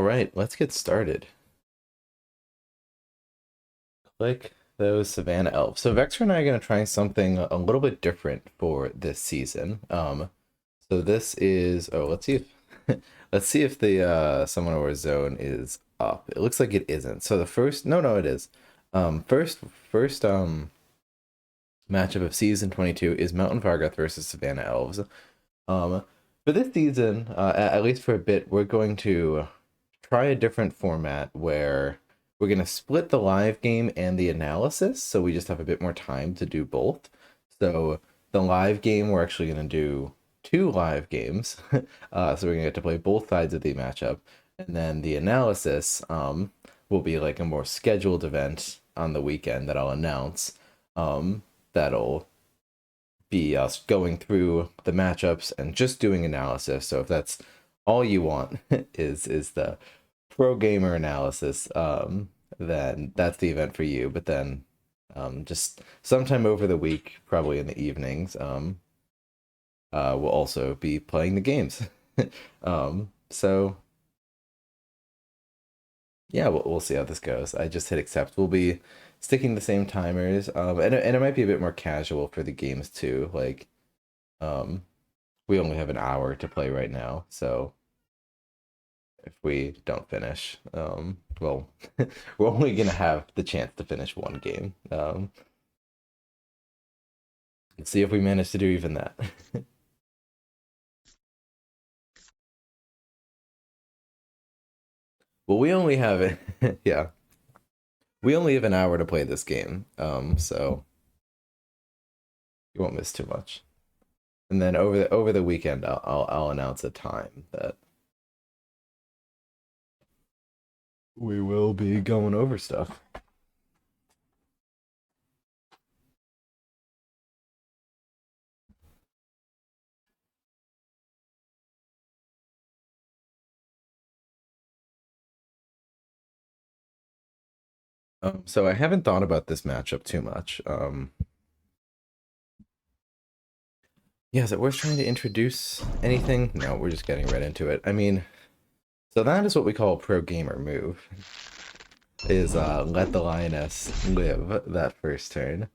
right, let's get started. Click those Savannah Elves. So Vexer and I are going to try something a little bit different for this season. So this is, let's see if let's see if the Summon War Zone is up. It looks like it isn't. So the first, no, it is. First matchup of season 22 is Mountain Vargoth versus Savannah Elves. For this season, at least for a bit, we're going to try a different format where we're going to split the live game and the analysis, so we just have a bit more time to do both. So the live game, we're actually going to do 2 live games, so we're going to get to play both sides of the matchup, and then the analysis will be like a more scheduled event on the weekend that I'll announce. That'll be us going through the matchups and just doing analysis. So if that's all you want is the pro gamer analysis, then that's the event for you. But then just sometime over the week, probably in the evenings, we'll also be playing the games. So yeah, we'll see how this goes. I just hit accept. We'll be sticking the same timers, and it might be a bit more casual for the games too. Like, we only have an hour to play right now, so if we don't finish, well, we're only gonna have the chance to finish one game. Let's see if we manage to do even that. Well, we only have it. Yeah, we only have an hour to play this game, so you won't miss too much. And then over the weekend, I'll announce a time that we will be going over stuff. So I haven't thought about this matchup too much. Yeah, is it worth trying to introduce anything? No, we're just getting right into it. I mean, so that is what we call a pro gamer move, is let the lioness live that first turn.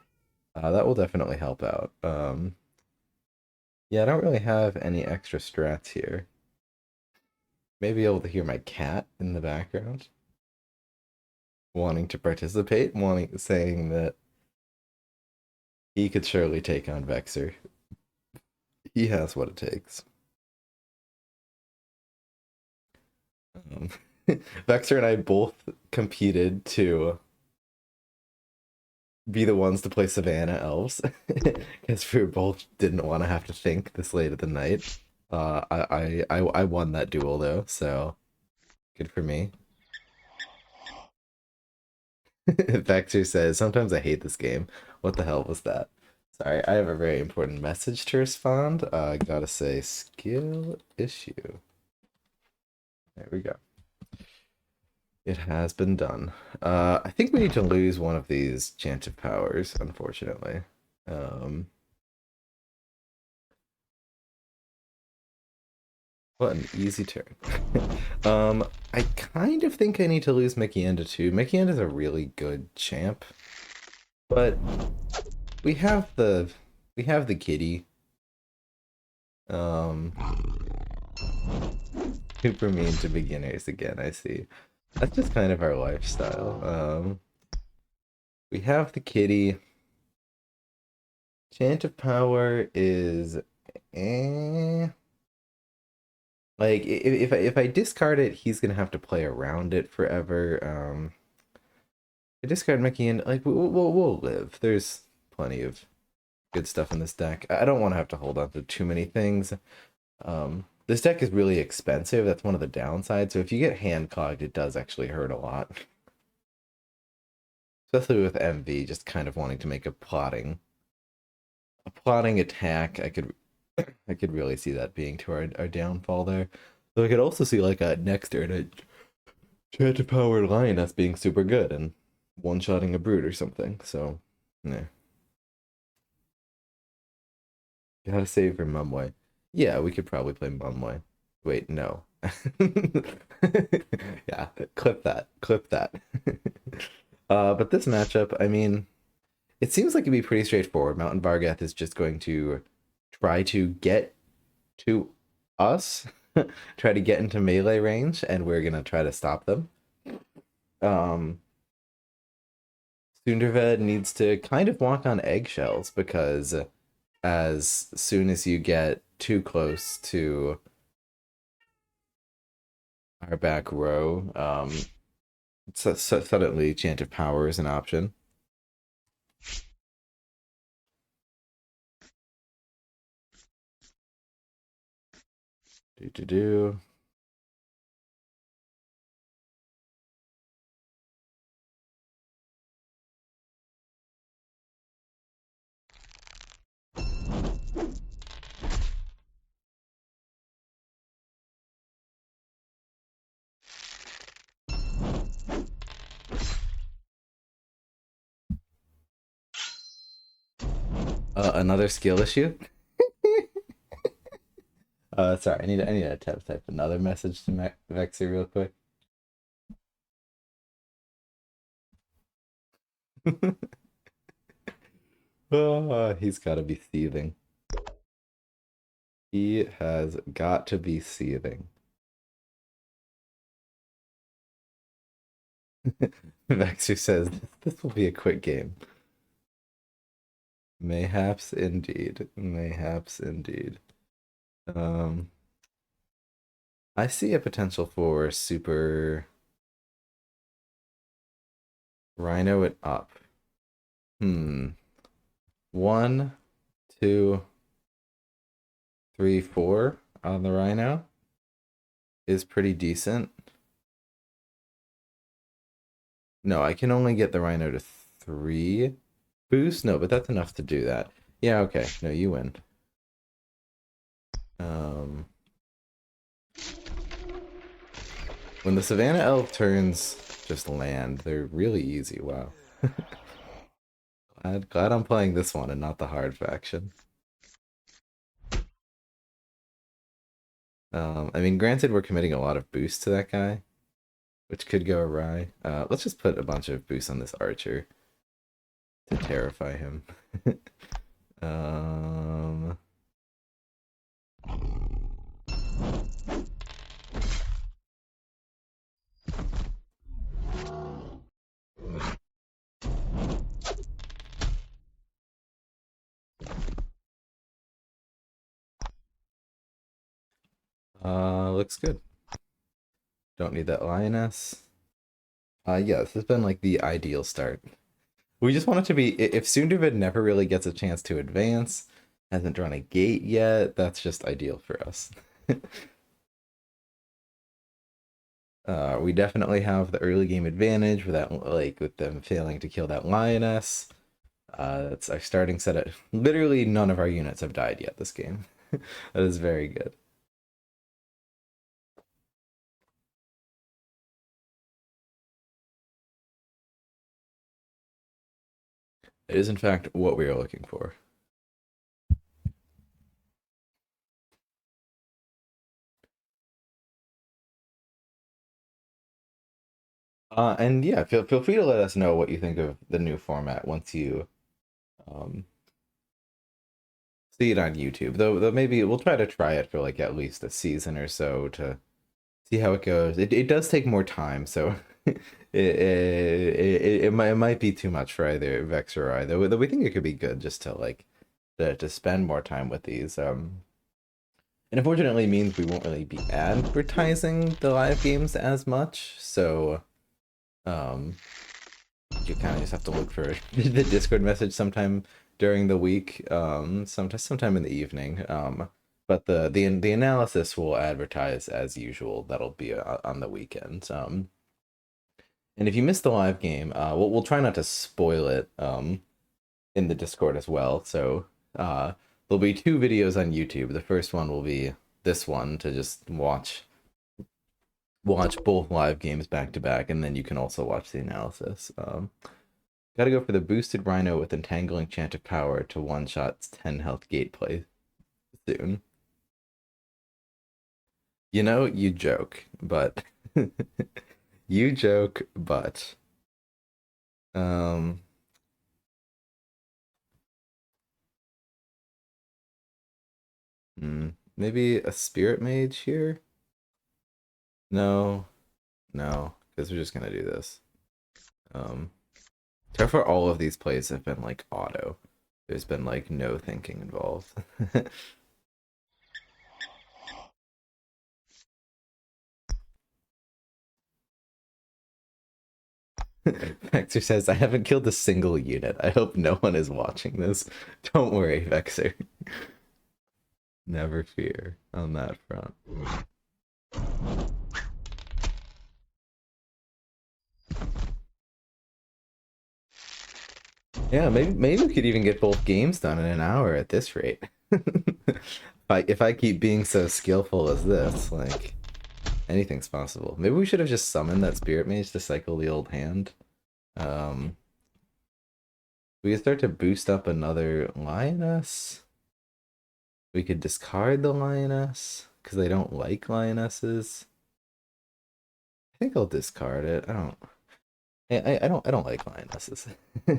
That will definitely help out. Yeah, I don't really have any extra strats here. Maybe able to hear my cat in the background, wanting to participate, saying that he could surely take on Vexer. He has what it takes. Um, Vexer and I both competed to be the ones to play Savannah Elves because we both didn't want to have to think this late at the night. I won that duel though, so good for me. Vexer says, "Sometimes I hate this game. What the hell was that?" Sorry, I have a very important message to respond. Gotta say, skill issue. There we go. It has been done. I think we need to lose one of these chanted powers, unfortunately. What an easy turn. I kind of think I need to lose Mickeyenda too. Mickeyenda a really good champ, but we have the kitty. Um, Super mean to beginners again, I see. That's just kind of our lifestyle. We have the kitty. Chant of Power is eh. Like if I discard it, he's gonna have to play around it forever. I discard Mickey and like we'll live. There's plenty of good stuff in this deck. I don't want to have to hold on to too many things. This deck is really expensive. That's one of the downsides. So if you get hand clogged, it does actually hurt a lot. Especially with MV just kind of wanting to make a plotting attack. I could really see that being to our downfall there. Though I could also see like a next turn a Chant of Power Lioness being super good and one-shotting a brute or something. So yeah. Gotta save for Mumway. Yeah, we could probably play Mumway. Wait, no. Yeah, clip that. Clip that. But this matchup, I mean, it seems like it'd be pretty straightforward. Mountain Vargath is just going to try to get to us, try to get into melee range, and we're gonna try to stop them. Um, Sunderved needs to kind of walk on eggshells because as soon as you get too close to our back row, suddenly Chant of Power is an option. Do do do. Another skill issue. Sorry, I need to type another message to Vexer real quick. Oh, he's got to be seething. He has got to be seething. Vexer says this will be a quick game. Mayhaps indeed. Mayhaps indeed. Um, I see a potential for super Rhino it up. Hmm. One, two, three, four on the Rhino is pretty decent. No, I can only get the Rhino to 3 boost. No, but that's enough to do that. Yeah, okay. No, you win. Um, when the Savannah Elf turns just land, they're really easy. Wow. Glad I'm playing this one and not the hard faction. I mean, granted, we're committing a lot of boost to that guy, which could go awry. Let's just put a bunch of boost on this archer to terrify him. um, looks good. Don't need that lioness. Yeah, this has been like the ideal start. We just want it to be if Sundervid never really gets a chance to advance, hasn't drawn a gate yet, that's just ideal for us. We definitely have the early game advantage without like with them failing to kill that lioness. That's our starting set. Literally none of our units have died yet this game. That is very good. It is in fact what we are looking for. And yeah, feel free to let us know what you think of the new format once you um, see it on YouTube. Though maybe we'll try it for like at least a season or so to see how it goes. It does take more time, so it might be too much for either Vex or I. Though we think it could be good just to like to spend more time with these. And unfortunately means we won't really be advertising the live games as much. So um you kind of just have to look for the Discord message sometime during the week, sometime in the evening. But the analysis will advertise as usual. That'll be on the weekends. And if you missed the live game, we'll try not to spoil it in the Discord as well. So there'll be 2 videos on YouTube. The first one will be this one to just watch both live games back to back, and then you can also watch the analysis. Gotta go for the boosted Rhino with Entangling Chant of Power to one-shot 10 health gate play soon. You know, you joke, but you joke, but um maybe a spirit mage here? No, no, because we're just gonna do this. Um so far all of these plays have been like auto. There's been like no thinking involved. Vexer says, I haven't killed a single unit. I hope no one is watching this. Don't worry, Vexer. Never fear on that front. Yeah, maybe we could even get both games done in an hour at this rate. If I keep being so skillful as this, like anything's possible. Maybe we should have just summoned that spirit mage to cycle the old hand. Um, we could start to boost up another lioness. We could discard the lioness because they don't like lionesses. I think I'll discard it. I don't. I don't like lionesses. We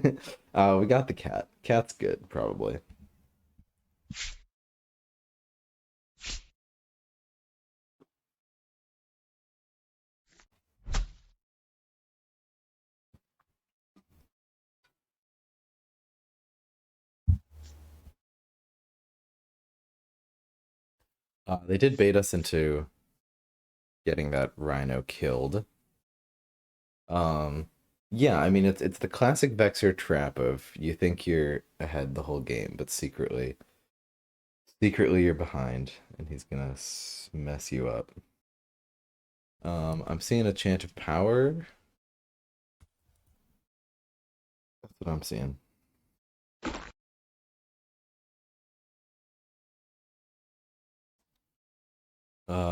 got the cat. Cat's good, probably. They did bait us into getting that rhino killed. Yeah, I mean it's the classic Vexer trap of you think you're ahead the whole game, but secretly you're behind, and he's gonna mess you up. I'm seeing a chant of power. That's what I'm seeing.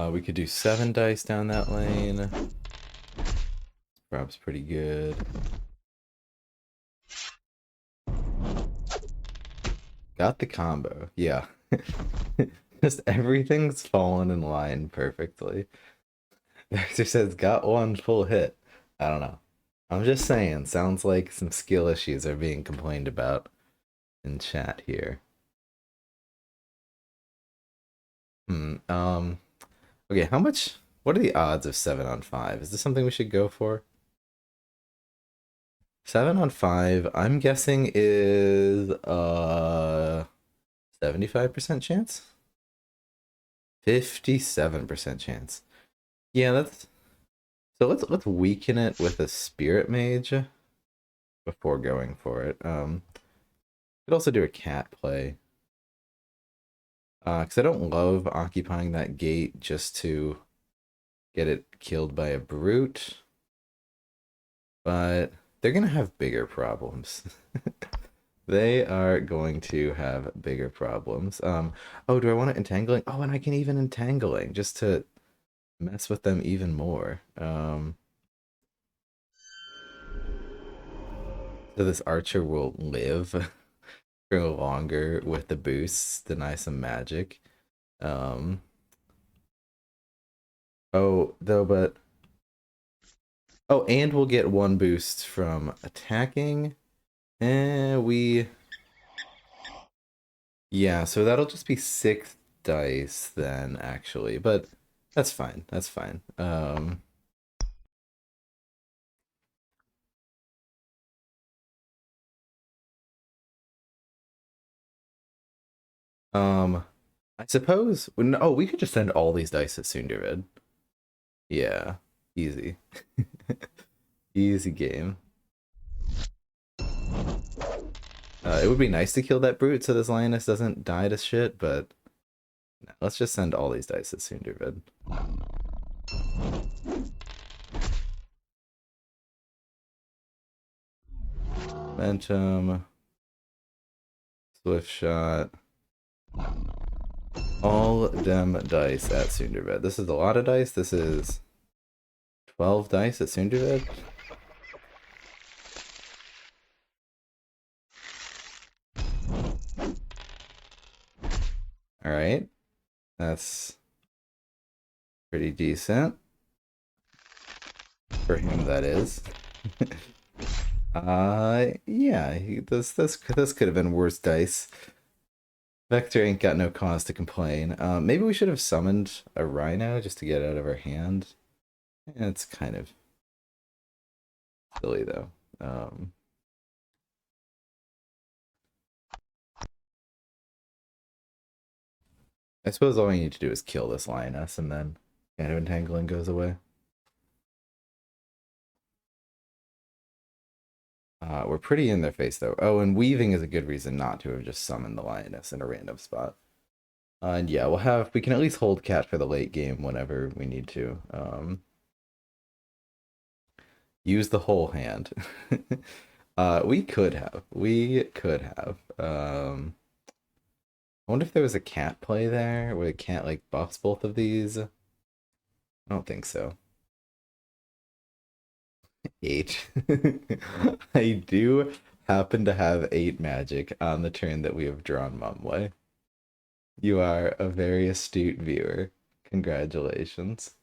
We could do 7 dice down that lane. Perhaps pretty good. Got the combo. Yeah. Just everything's fallen in line perfectly. Dexter says, got one full hit. I don't know. I'm just saying, sounds like some skill issues are being complained about in chat here. Okay, what are the odds of 7 on 5? Is this something we should go for? 7 on 5, I'm guessing is 75% chance? 57% chance. Yeah, that's so let's weaken it with a spirit mage before going for it. Could also do a cat play. Because I don't love occupying that gate just to get it killed by a brute. But they're gonna have bigger problems. They are going to have bigger problems. Oh, do I want it entangling? Oh, and I can even entangling just to mess with them even more. So this archer will live for longer with the boosts, deny some magic. Um, oh, though, but oh, and we'll get 1 boost from attacking. And yeah, so that'll just be 6 dice then, actually. But that's fine. That's fine. Um, I suppose. Oh, we could just send all these dice at Sundavid. Yeah, easy, easy game. It would be nice to kill that brute so this lioness doesn't die to shit, but no, let's just send all these dice at Sundavid. Momentum, swift shot, all them dice at Sundavid. This is a lot of dice. This is 12 dice at Sundavid. All right, that's Pretty decent. For him, that is. Yeah, this could have been worse dice. Vector ain't got no cause to complain. Maybe we should have summoned a Rhino just to get it out of our hand. It's kind of silly though. I suppose all we need to do is kill this lioness and then kind of entangling goes away. We're pretty in their face though. Oh, and weaving is a good reason not to have just summoned the lioness in a random spot. And yeah, we can at least hold cat for the late game whenever we need to. Use the whole hand. We could have. I wonder if there was a cat play there where the cat like buffs both of these. I don't think so. 8. I do happen to have 8 magic on the turn that we have drawn Mumway. You are a very astute viewer. Congratulations.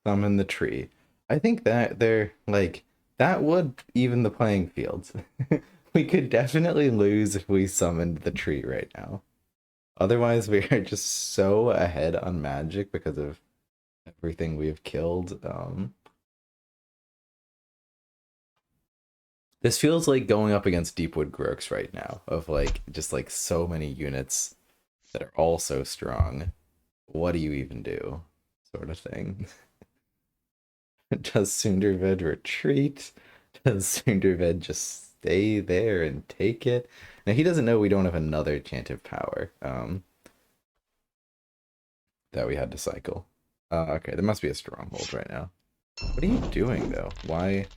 Summon the tree. I think that they're like that would even the playing fields. We could definitely lose if we summoned the tree right now. Otherwise, we are just so ahead on magic because of everything we have killed. This feels like going up against Deepwood Grooks right now, of like just like so many units that are all so strong. What do you even do? Sort of thing. Does Sunderved retreat? Does Sunderved just stay there and take it? Now he doesn't know we don't have another chant of power that we had to cycle. Okay, there must be a stronghold right now. What are you doing though? Why?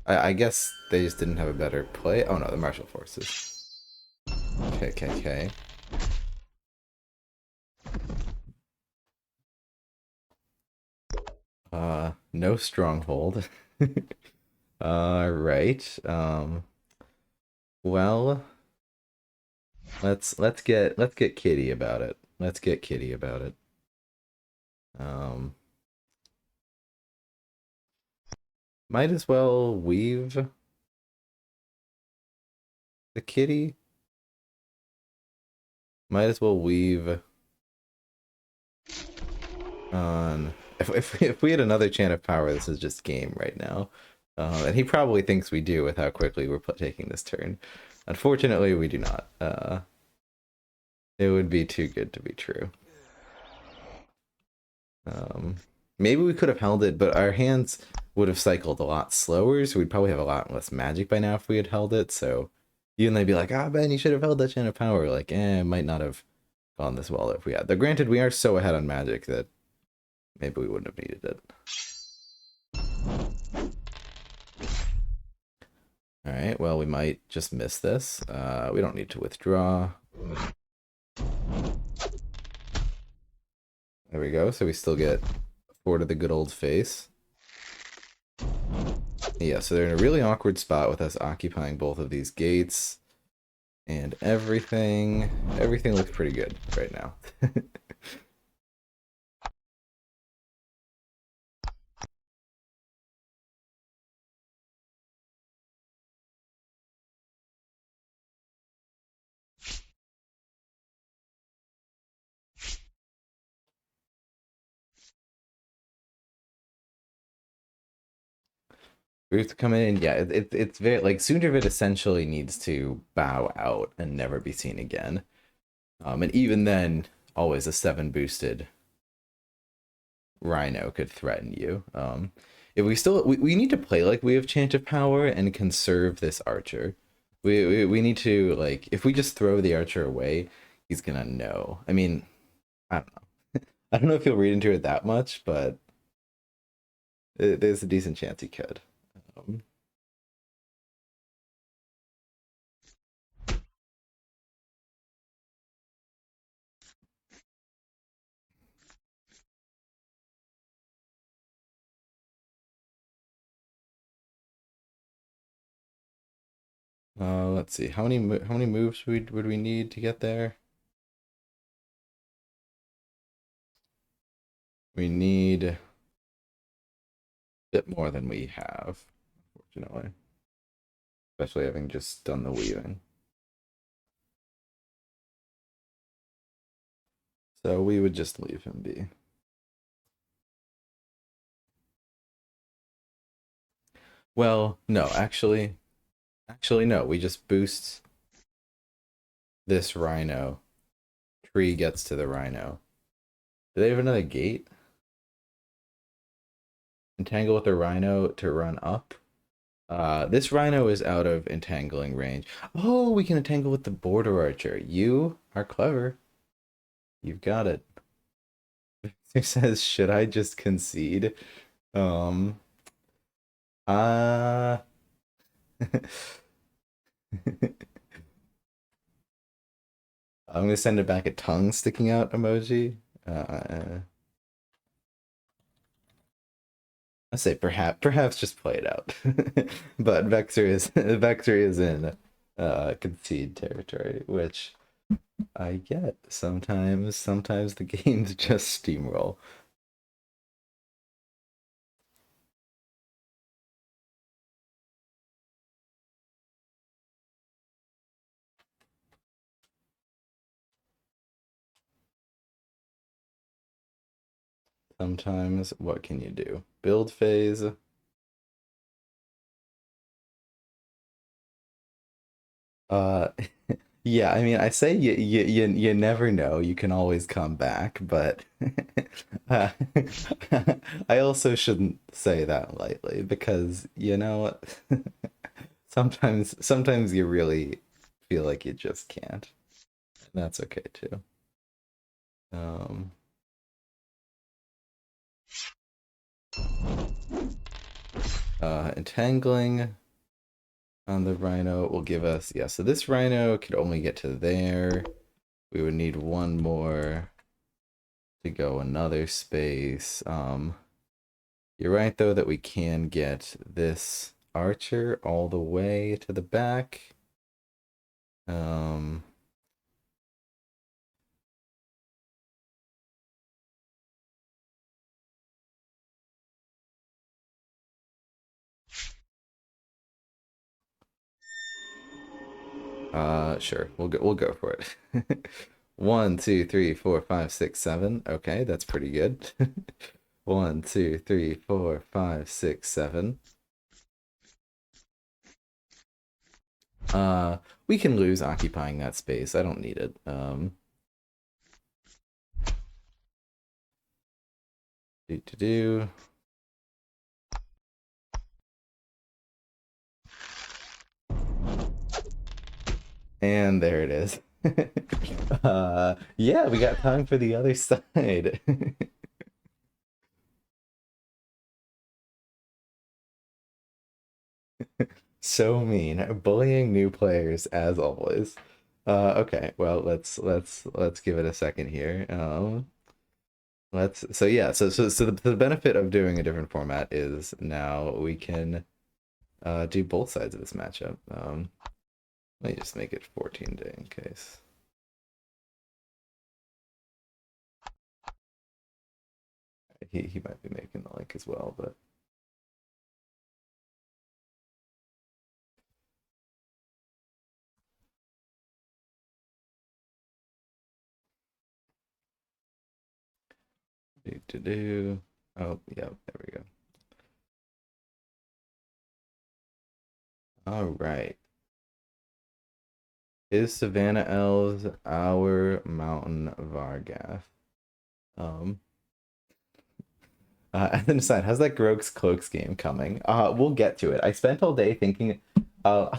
I guess they just didn't have a better play. Oh no, the martial forces. Okay, okay, okay. No stronghold. Right. Well, let's get kitty about it. Let's get kitty about it. Um, might as well weave the kitty. Might as well weave on. If we had another chant of power, this is just game right now. And he probably thinks we do with how quickly we're taking this turn. Unfortunately, we do not. It would be too good to be true. Um, Maybe we could have held it, but our hands would have cycled a lot slower, so we'd probably have a lot less magic by now if we had held it. So even they'd be like, "Ah, Ben, you should have held that chant of power." Like, it might not have gone this well if we had. Though, granted, we are so ahead on magic that maybe we wouldn't have needed it. All right, well, we might just miss this. We don't need to withdraw. There we go. So we still get 4 to the good old face. Yeah, so they're in a really awkward spot with us occupying both of these gates. And everything looks pretty good right now. We have to come in, and yeah, it's very like Sundervid essentially needs to bow out and never be seen again. And even then, always a 7 boosted Rhino could threaten you. If we need to play like we have Chant of Power and conserve this archer. We need to like if we just throw the archer away, he's gonna know. I mean, I don't know. I don't know if he'll read into it that much, but there's a decent chance he could. Um, Let's see. How many moves would we need to get there? We need a bit more than we have, unfortunately. Especially having just done the weaving. So we would just leave him be. Well, no, actually no. We just boost this rhino. Tree gets to the rhino. Do they have another gate? Entangle with the rhino to run up. This rhino is out of entangling range. Oh, we can entangle with the border archer. You are clever. You've got it. It says, should I just concede? Um, uh, I'm gonna send it back a tongue sticking out emoji. I say perhaps just play it out. But Vexer is in concede territory, which I get. Sometimes the games just steamroll. Sometimes what can you do? Build phase. Uh yeah, I mean I say you never know. You can always come back, but uh, I also shouldn't say that lightly because you know sometimes you really feel like you just can't. That's okay too. Um, Entangling on the rhino will give us, yeah, so this rhino could only get to there. We would need one more to go another space. You're right though that we can get this archer all the way to the back. Um, sure, we'll go for it. 1, 2, 3, 4, 5, 6, 7. Okay, that's pretty good. 1, 2, 3, 4, 5, 6, 7. Uh, we can lose occupying that space. I don't need it. Do. And there it is. Yeah, we got time for the other side. So mean, bullying new players as always. Okay, well let's give it a second here. Let's so yeah, the benefit of doing a different format is now we can do both sides of this matchup. Let me just make it 14 day in case. He might be making the link as well, but do. Oh yeah, there we go. All right. Is Savannah Elves our Mountain Vargath? Um, and then decide, how's that Grok's Cloaks game coming? We'll get to it. I spent all day thinking, uh,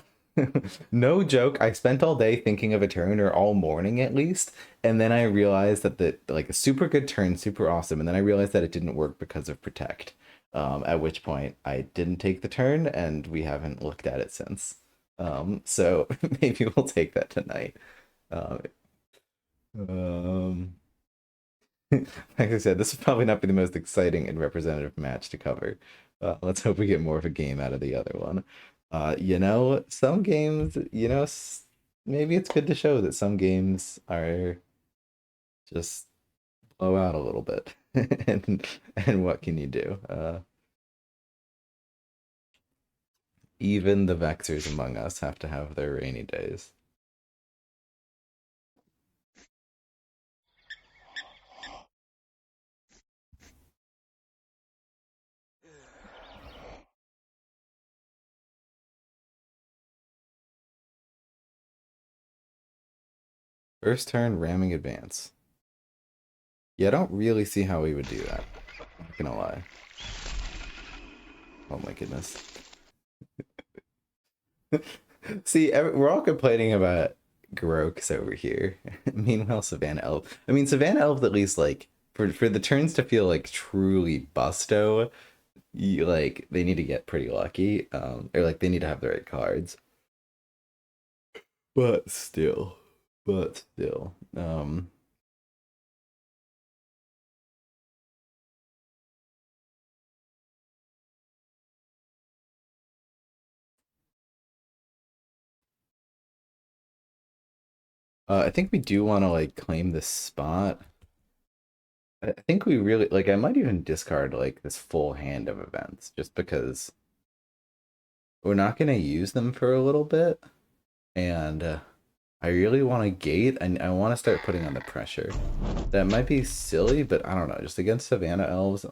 no joke, I spent all day thinking of a turn, or all morning at least, and then I realized that like a super good turn, super awesome, and then I realized that it didn't work because of Protect. At which point I didn't take the turn, and we haven't looked at it since. So maybe we'll take that tonight. Uh, um, like I said, this will probably not be the most exciting and representative match to cover. Let's hope we get more of a game out of the other one. Some games, maybe it's good to show that some games are just blow out a little bit. And what can you do? Even the Vexers among us have to have their rainy days. First turn ramming advance. Yeah, I don't really see how we would do that. Not gonna lie. Oh my goodness. See, we're all complaining about Grox over here. Meanwhile, Savannah Elf. I mean, Savannah Elf at least like for the turns to feel like truly busto, they need to get pretty lucky. Or like they need to have the right cards. But still, but still, I think we do want to like claim this spot. I think we really like. I might even discard like this full hand of events just because we're not gonna use them for a little bit, and I really want to gate, and I want to start putting on the pressure. That might be silly, but I don't know. Just against Savannah Elves,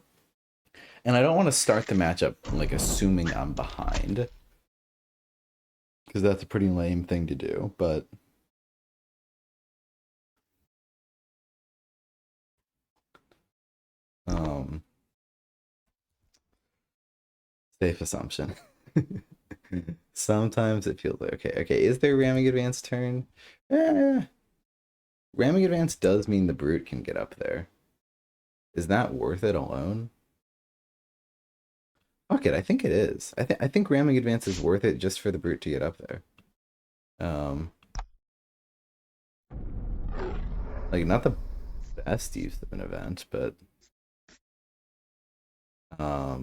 and I don't want to start the matchup like assuming I'm behind, because that's a pretty lame thing to do. But um, safe assumption. Sometimes it feels like okay. Okay, is there ramming advance turn? Eh, ramming advance does mean the brute can get up there. Is that worth it alone? Fuck it, I think it is. I think ramming advance is worth it just for the brute to get up there. Um, like not the best use of an event, but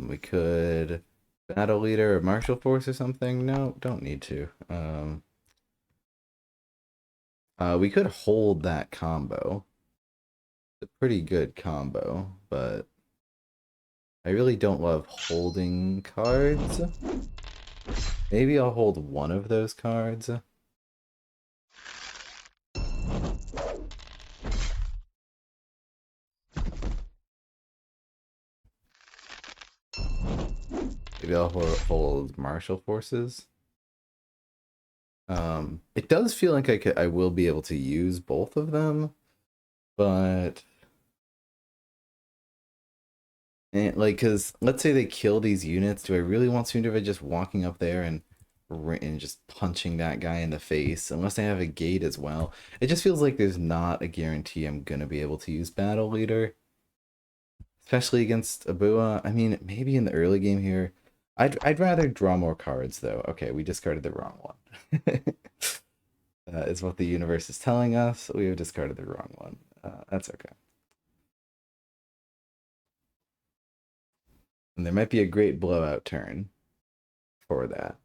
we could battle leader or martial force or something. No, don't need to. We could hold that combo. It's a pretty good combo, but I really don't love holding cards. Maybe I'll hold one of those cards. Maybe I'll hold martial forces. It does feel like I will be able to use both of them, but cause let's say they kill these units, do I really want Sundava just walking up there and just punching that guy in the face unless I have a gate as well? It just feels like there's not a guarantee I'm gonna be able to use battle leader, especially against Abua. I mean, maybe in the early game here. I'd rather draw more cards though. Okay, we discarded the wrong one. That is what the universe is telling us. We have discarded the wrong one. That's okay. And there might be a great blowout turn for that.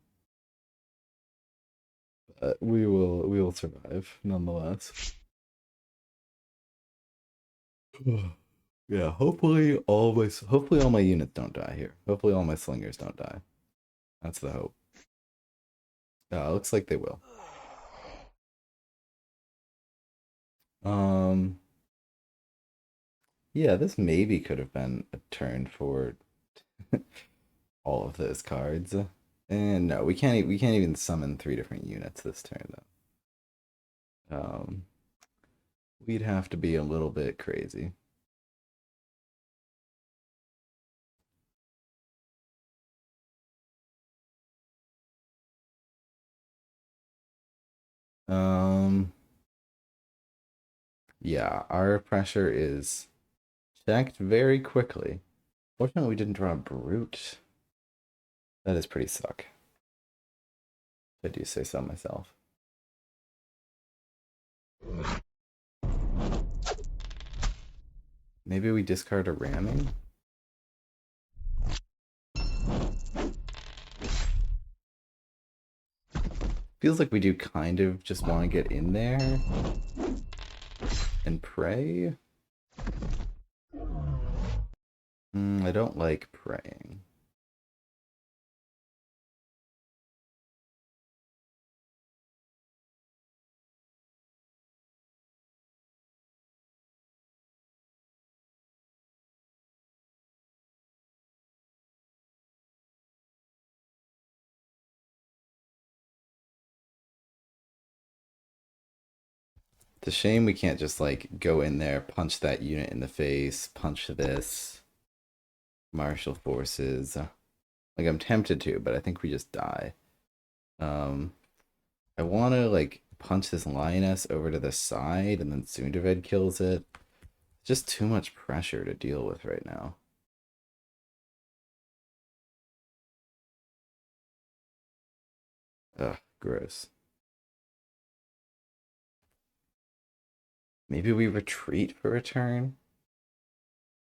But we will survive nonetheless. Yeah, hopefully all my units don't die here. Hopefully all my slingers don't die. That's the hope. Looks like they will. Um yeah, this maybe could have been a turn for all of those cards. And no, we can't even summon 3 different units this turn though. We'd have to be a little bit crazy. Um, yeah, our pressure is checked very quickly. Fortunately, we didn't draw a brute. That is pretty suck. If I do say so myself. Maybe we discard a ramming? Feels like we do kind of just want to get in there and pray. I don't like praying. It's a shame we can't just like go in there, punch that unit in the face, punch this martial forces. Like I'm tempted to, but I think we just die. Um, I want to like punch this lioness over to the side, and then Sundervid kills it. Just too much pressure to deal with right now. Ugh, gross. Maybe we retreat for a turn.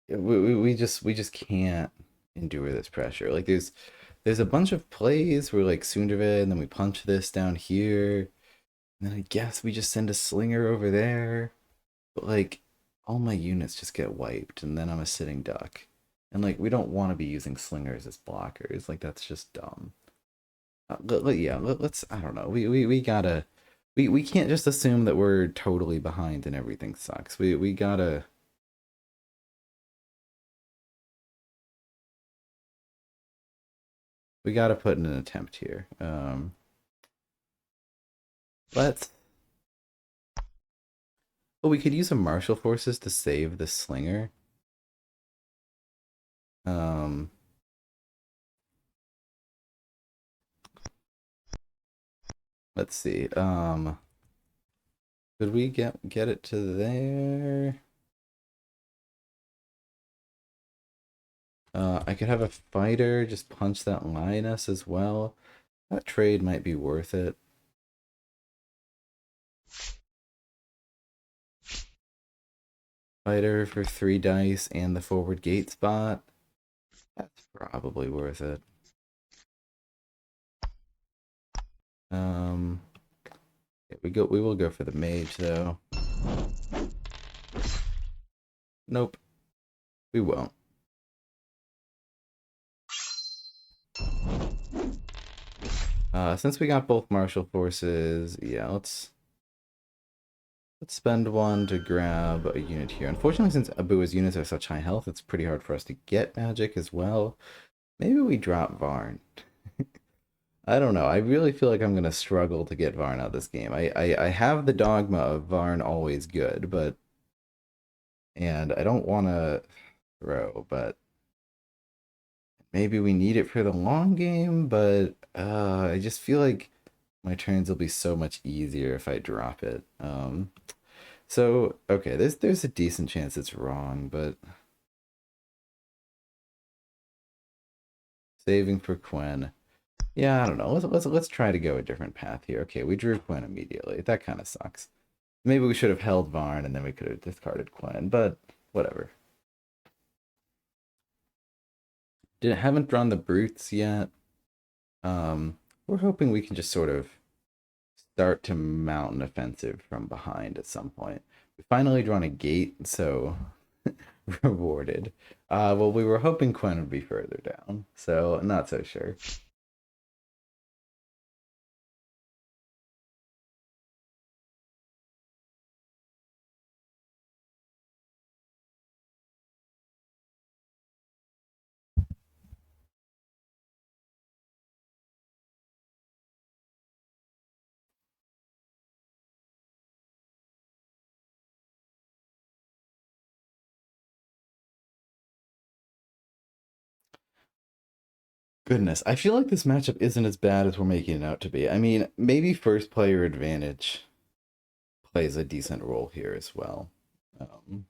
We just can't endure this pressure. Like there's a bunch of plays where like Sundervid, and then we punch this down here, and then I guess we just send a slinger over there. But like all my units just get wiped, and then I'm a sitting duck. And like we don't want to be using slingers as blockers. Like that's just dumb. Yeah, let's. I don't know. We gotta. We can't just assume that we're totally behind and everything sucks. We gotta. We gotta put in an attempt here. Let's. Oh, we could use a martial forces to save the slinger. Um. Let's see. Could we get it to there? I could have a fighter just punch that lioness as well. That trade might be worth it. Fighter for 3 dice and the forward gate spot. That's probably worth it. Um, we will go for the mage though. Nope, we won't. Since we got both martial forces, yeah, let's spend one to grab a unit here. Unfortunately, since Abua's units are such high health, it's pretty hard for us to get magic as well. Maybe we drop Varn. I don't know. I really feel like I'm gonna struggle to get Varn out this game. I have the dogma of Varn always good, but and I don't want to throw, but maybe we need it for the long game. But I just feel like my turns will be so much easier if I drop it. So okay, there's a decent chance it's wrong, but saving for Quen. Yeah, I don't know. Let's try to go a different path here. Okay, we drew Quen immediately. That kind of sucks. Maybe we should have held Varn and then we could have discarded Quen, but whatever. Haven't drawn the brutes yet. We're hoping we can just sort of start to mount an offensive from behind at some point. We finally drawn a gate, so rewarded. Well, we were hoping Quen would be further down, so not so sure. Goodness, I feel like this matchup isn't as bad as we're making it out to be. I mean, maybe first player advantage plays a decent role here as well. Um,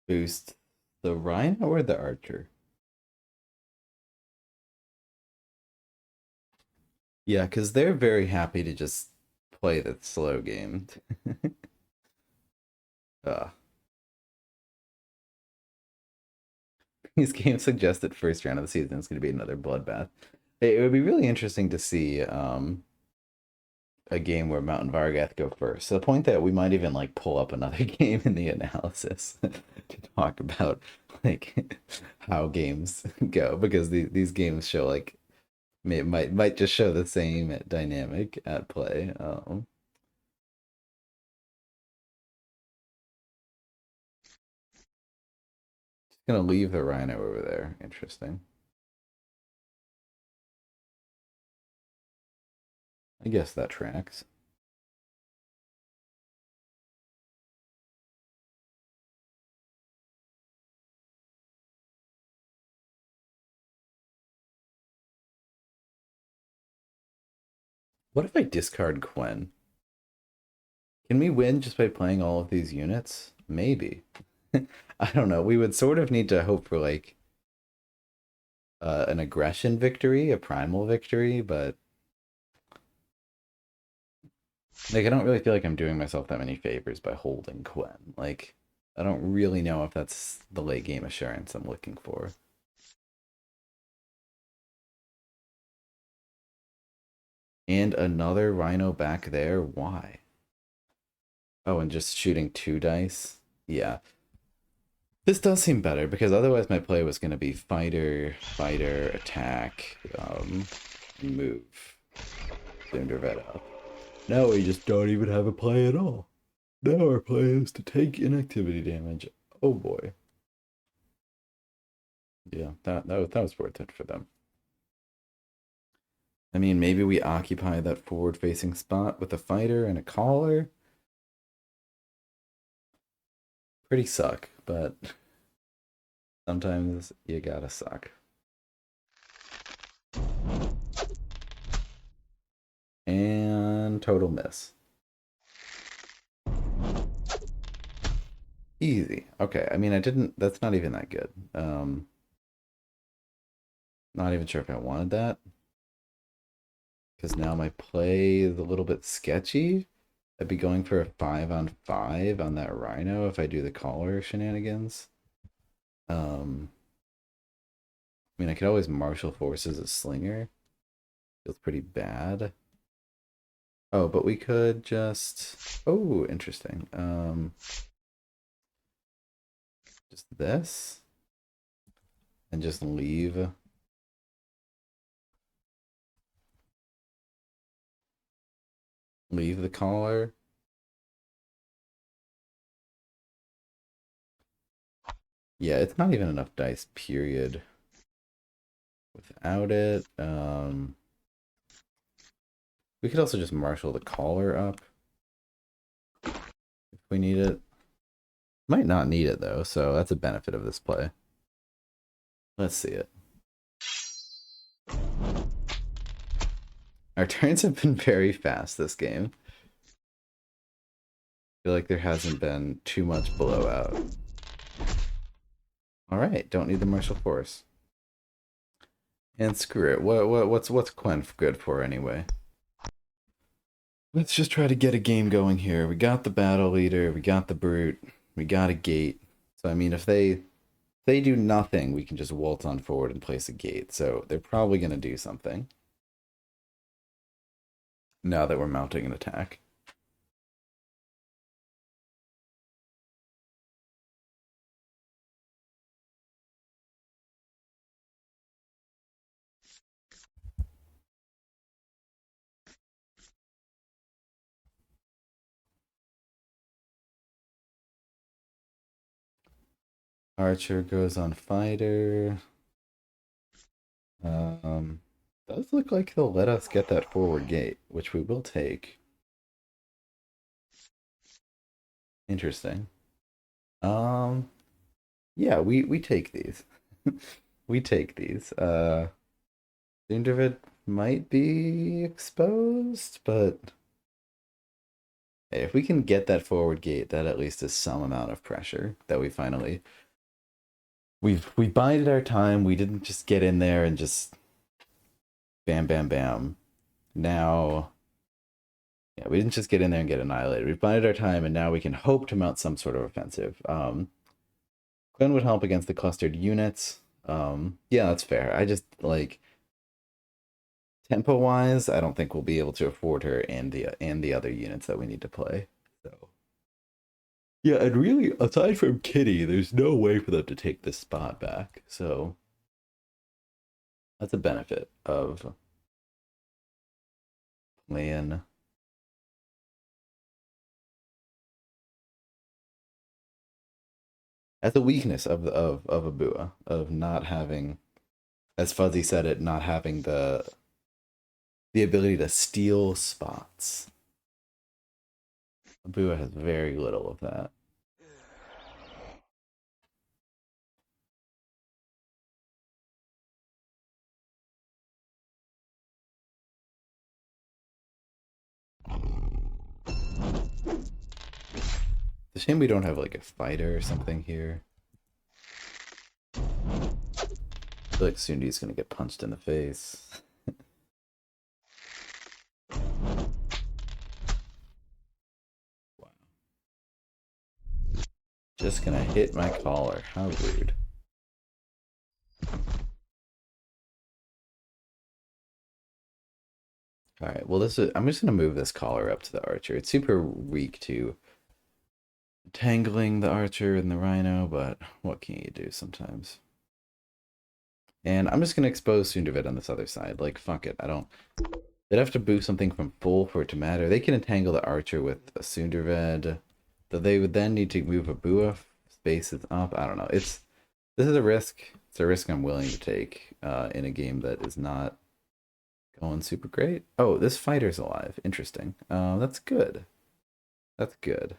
Boost the Rhino or the Archer? Yeah, because they're very happy to just play the slow game. uh, these games suggest that first round of the season is going to be another bloodbath. It would be really interesting to see a game where Mountain Vargath go first. To the point that we might even like pull up another game in the analysis to talk about like how games go because these games show like might just show the same dynamic at play. Just gonna leave the Rhino over there. Interesting. I guess that tracks. What if I discard Gwen? Can we win just by playing all of these units? Maybe. I don't know. We would sort of need to hope for like an aggression victory, a primal victory, but like I don't really feel like I'm doing myself that many favors by holding Gwen. Like I don't really know if that's the late game assurance I'm looking for. And another Rhino back there. Why? Oh, and just shooting 2 dice. Yeah. This does seem better because otherwise my play was going to be fighter, fighter, attack, move, Cindervet up. Now we just don't even have a play at all. Now our play is to take inactivity damage. Oh boy. Yeah, that was worth it for them. I mean, maybe we occupy that forward-facing spot with a fighter and a caller. Pretty suck, but sometimes you gotta suck. And total miss. Easy. Okay, I mean, I didn't. That's not even that good. Not even sure if I wanted that because now my play is a little bit sketchy. I'd be going for a 5-on-5 on that Rhino if I do the collar shenanigans. I mean, I could always marshal forces as Slinger. Feels pretty bad. Oh, but we could just. Oh, interesting. Just this, and just leave the collar. Yeah, it's not even enough dice. Period. Without it, we could also just marshal the collar up if we need it. Might not need it though, so that's a benefit of this play. Let's see it. Our turns have been very fast this game. I feel like there hasn't been too much blowout. Alright, don't need the martial force. And screw it. What's Quen good for anyway? Let's just try to get a game going here. We got the battle leader, we got the brute, we got a gate. So I mean if they do nothing, we can just waltz on forward and place a gate. So they're probably gonna do something. Now that we're mounting an attack. Archer goes on fighter. Um, does look like he'll let us get that forward gate, which we will take. Interesting. Um, yeah, we take these. We take these. David might be exposed, but Hey, if we can get that forward gate, that at least is some amount of pressure that we finally we bided our time. We didn't just get in there and just bam bam bam. Now, yeah, we didn't just get in there and get annihilated. We bided our time, and now we can hope to mount some sort of offensive. Glenn would help against the clustered units. Yeah, that's fair. I just like tempo wise, I don't think we'll be able to afford her and the other units that we need to play. So yeah, and really, aside from Kitty, there's no way for them to take this spot back. So that's a benefit of playing. That's a weakness of Abua, of not having, as Fuzzy said it, not having the ability to steal spots. Abua has very little of that. It's a shame we don't have like a fighter or something here. I feel like Sundi's gonna get punched in the face. Wow. Just gonna hit my collar. How rude. Alright, well I'm just gonna move this collar up to the archer. It's super weak to tangling the archer and the rhino, but what can you do sometimes? And I'm just gonna expose Sundervid on this other side. Like, fuck it. I don't. They'd have to boost something from full for it to matter. They can entangle the archer with a Sundervid. Though they would then need to move a Bua spaces up. I don't know. This is a risk. It's a risk I'm willing to take in a game that is not going super great. Oh, this fighter's alive. Interesting. That's good. That's good.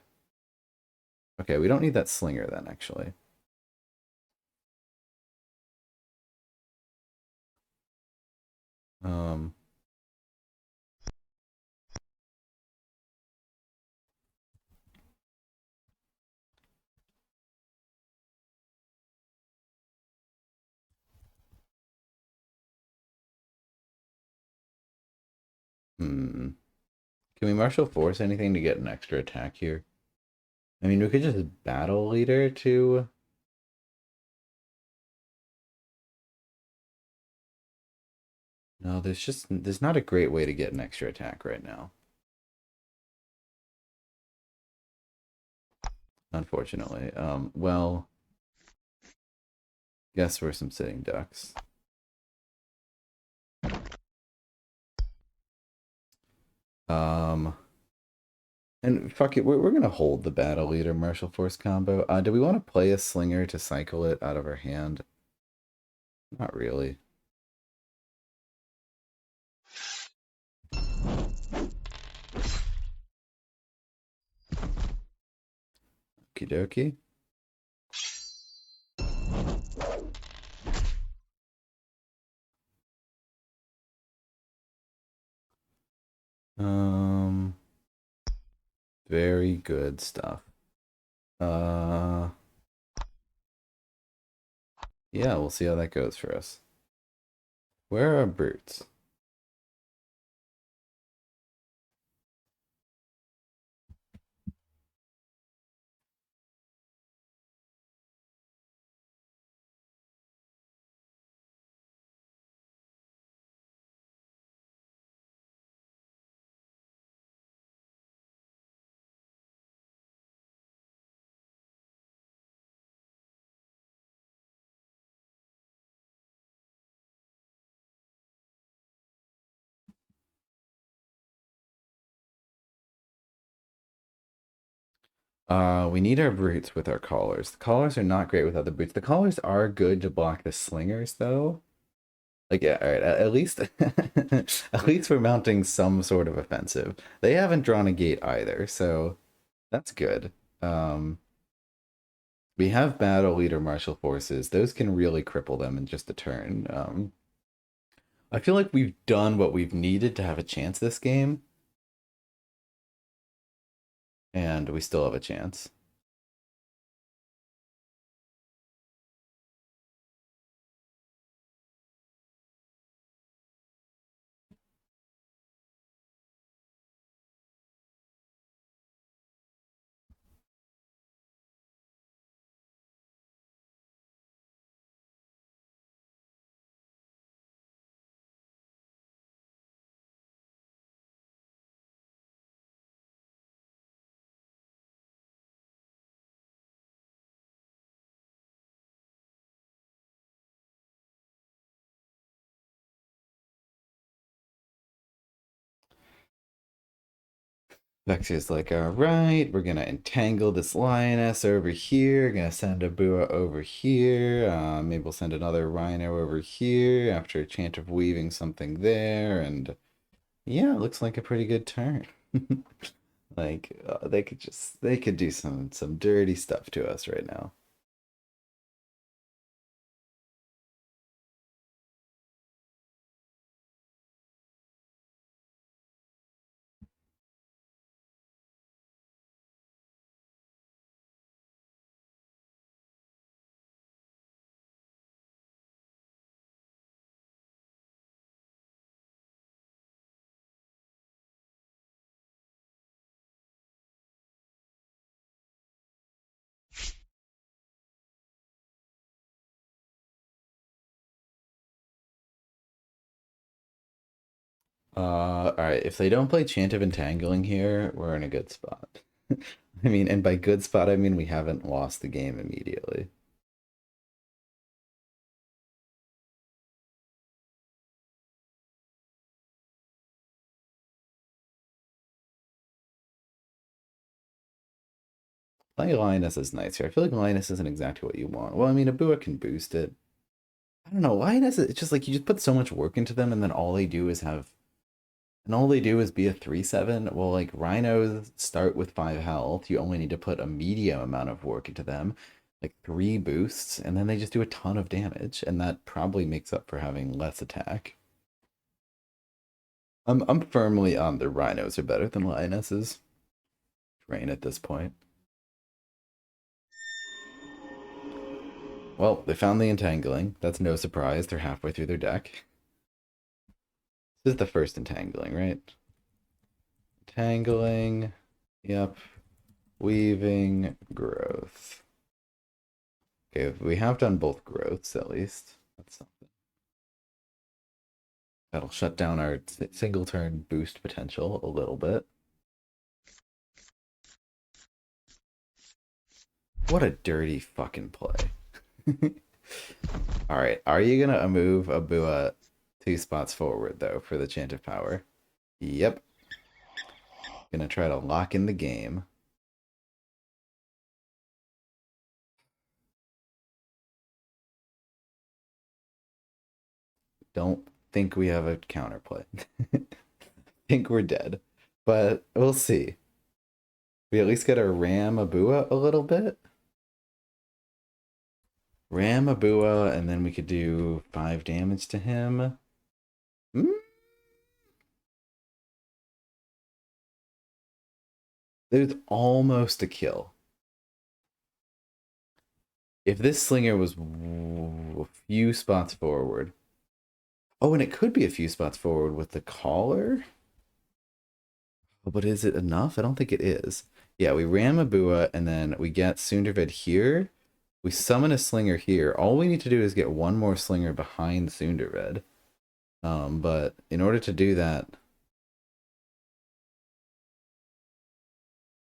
Okay, we don't need that slinger then, actually. Um, hmm. Can we martial force anything to get an extra attack here? I mean, we could just battle leader to. No, there's not a great way to get an extra attack right now. Unfortunately. Well, guess we're some sitting ducks. Um, and fuck it, we're gonna hold the battle leader martial force combo. Do we want to play a slinger to cycle it out of our hand? Not really. Okie dokie. Um, very good stuff. Uh, yeah, we'll see how that goes for us. Where are our brutes? We need our brutes with our collars. The collars are not great without the brutes. The collars are good to block the slingers, though. Like, yeah, all right. At least, at least we're mounting some sort of offensive. They haven't drawn a gate either, so that's good. Um, we have battle leader martial forces. Those can really cripple them in just a turn. I feel like we've done what we've needed to have a chance this game. and we still have a chance. Vexer's like, all right, we're gonna entangle this lioness over here. Gonna send a Bua over here. Maybe we'll send another rhino over here after a chant of weaving something there. And yeah, it looks like a pretty good turn. Like they could do some dirty stuff to us right now. All right. If they don't play Chant of Entangling here, we're in a good spot. I mean, and by good spot, I mean we haven't lost the game immediately. Playing Lioness is nice here. I feel like Lioness isn't exactly what you want. Well, I mean, Abua can boost it. I don't know. Lioness, it's just like you just put so much work into them, and then all they do is have, and all they do is be a 3/7. Well, like Rhinos start with 5 health. You only need to put a medium amount of work into them, like 3 boosts, and then they just do a ton of damage, and that probably makes up for having less attack. I'm firmly on the Rhinos are better than Lionesses. Train at this point. Well, they found the entangling. That's no surprise. They're halfway through their deck. This is the first entangling, right? Entangling. Yep. Weaving. Growth. Okay, we have done both growths at least. That's something. That'll shut down our single turn boost potential a little bit. What a dirty fucking play. All right, are you gonna move Abua 2 spots forward though for the Chant of Power? Yep. Gonna try to lock in the game. Don't think we have a counterplay. Think we're dead, but we'll see. We at least get to ram Abua a little bit. Ram Abua, and then we could do 5 damage to him. Mm, there's almost a kill. If this slinger was a few spots forward. Oh, and it could be a few spots forward with the collar. Oh, but is it enough? I don't think it is. Yeah, we ram Abua, and then we get Sundervid here. We summon a slinger here. All we need to do is get one more slinger behind Sundervid. But in order to do that,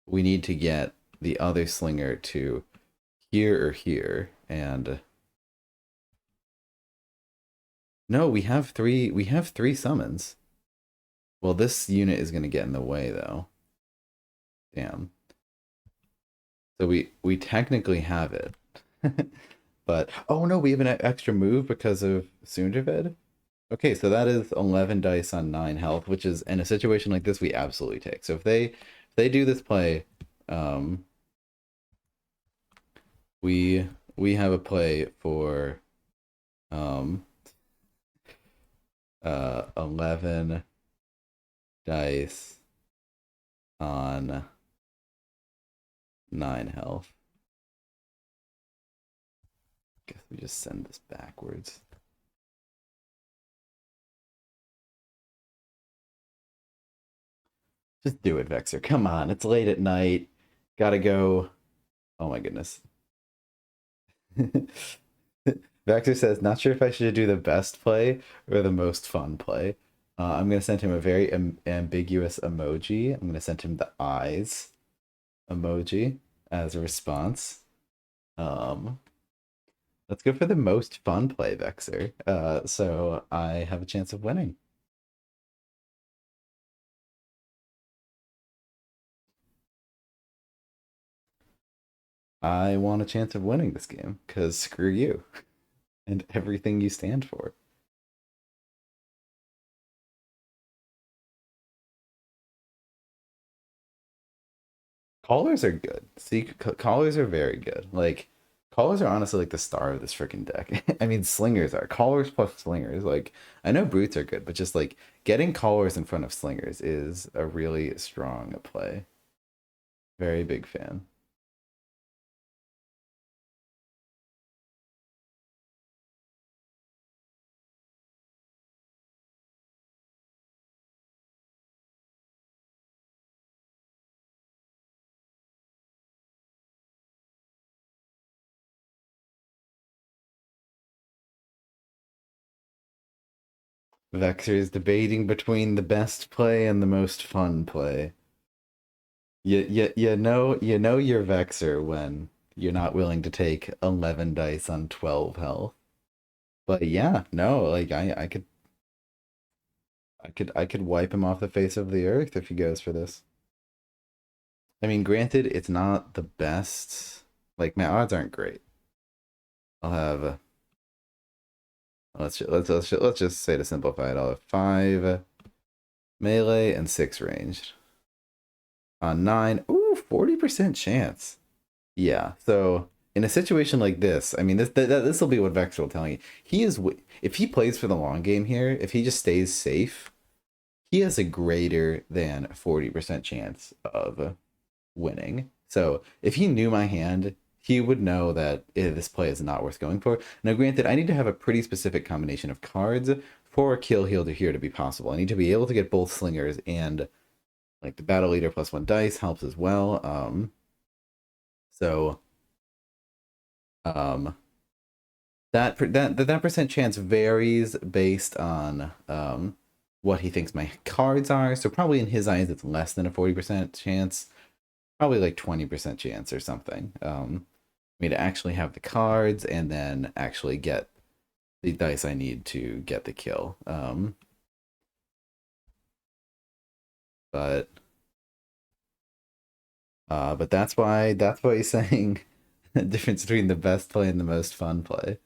we need to get the other slinger to here or here. And no, we have three summons. Well, this unit is gonna get in the way though. Damn. So we technically have it. But oh no, we have an extra move because of Sundervid. Okay, so that is 11 dice on 9 health, which is in a situation like this we absolutely take. So if they do this play, um, we have a play for um 11 dice on 9 health. Guess we just send this backwards. Just do it, Vexer. Come on, it's late at night. Gotta go. Oh my goodness. Vexer says, not sure if I should do the best play or the most fun play. I'm going to send him a very ambiguous emoji. I'm going to send him the eyes emoji as a response. Um, let's go for the most fun play, Vexer. So I have a chance of winning. I want a chance of winning this game because screw you and everything you stand for. Callers are good. See, callers are very good. Like, callers are honestly like the star of this freaking deck. I mean, slingers are callers plus slingers. Like, I know brutes are good, but just like getting callers in front of slingers is a really strong play. Very big fan. Vexer is debating between the best play and the most fun play. You know you're Vexer when you're not willing to take 11 dice on 12 health. But yeah, no, like I could wipe him off the face of the earth if he goes for this. I mean, granted, it's not the best. Like my odds aren't great. I'll have let's just say to simplify it, I'll have 5 melee and 6 ranged. On 9, ooh, 40% chance. Yeah. So in a situation like this, I mean, this will be what Vex will tell you. He is if he plays for the long game here, if he just stays safe, he has a greater than 40% chance of winning. So if he knew my hand, he would know that this play is not worth going for. Now, granted, I need to have a pretty specific combination of cards for a kill heal to here to be possible. I need to be able to get both slingers and like the battle leader plus 1 dice helps as well. So um, that percent chance varies based on what he thinks my cards are. So probably in his eyes, it's less than a 40% chance. Probably like 20% chance or something. Me to actually have the cards and then actually get the dice I need to get the kill. But that's why he's saying the difference between the best play and the most fun play.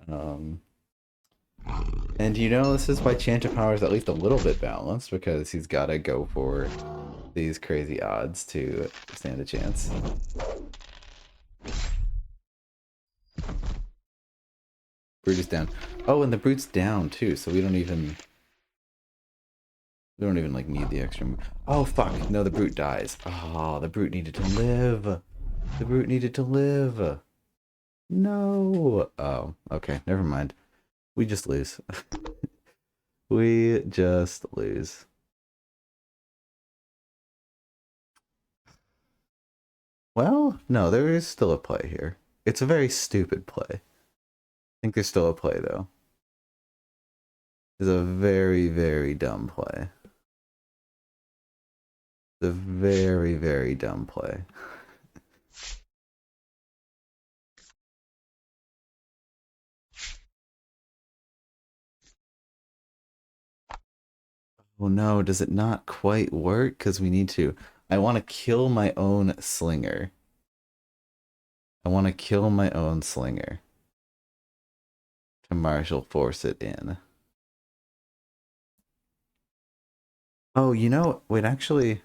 Um, and this is why Chant of Power is at least a little bit balanced because he's got to go for these crazy odds to stand a chance. Brute is down. Oh, and the Brute's down too, so we don't even like need the extra. Oh fuck! No, the Brute dies. Oh, the Brute needed to live. The Brute needed to live. No. Oh, okay. Never mind. We just lose. We just lose. Well, no, there is still a play here. It's a very stupid play. I think there's still a play though. It's a very, very dumb play. It's a very, very dumb play. Oh no, does it not quite work? Because we need to. I want to kill my own slinger. I want to kill my own slinger. To martial force it in. Oh, wait, actually,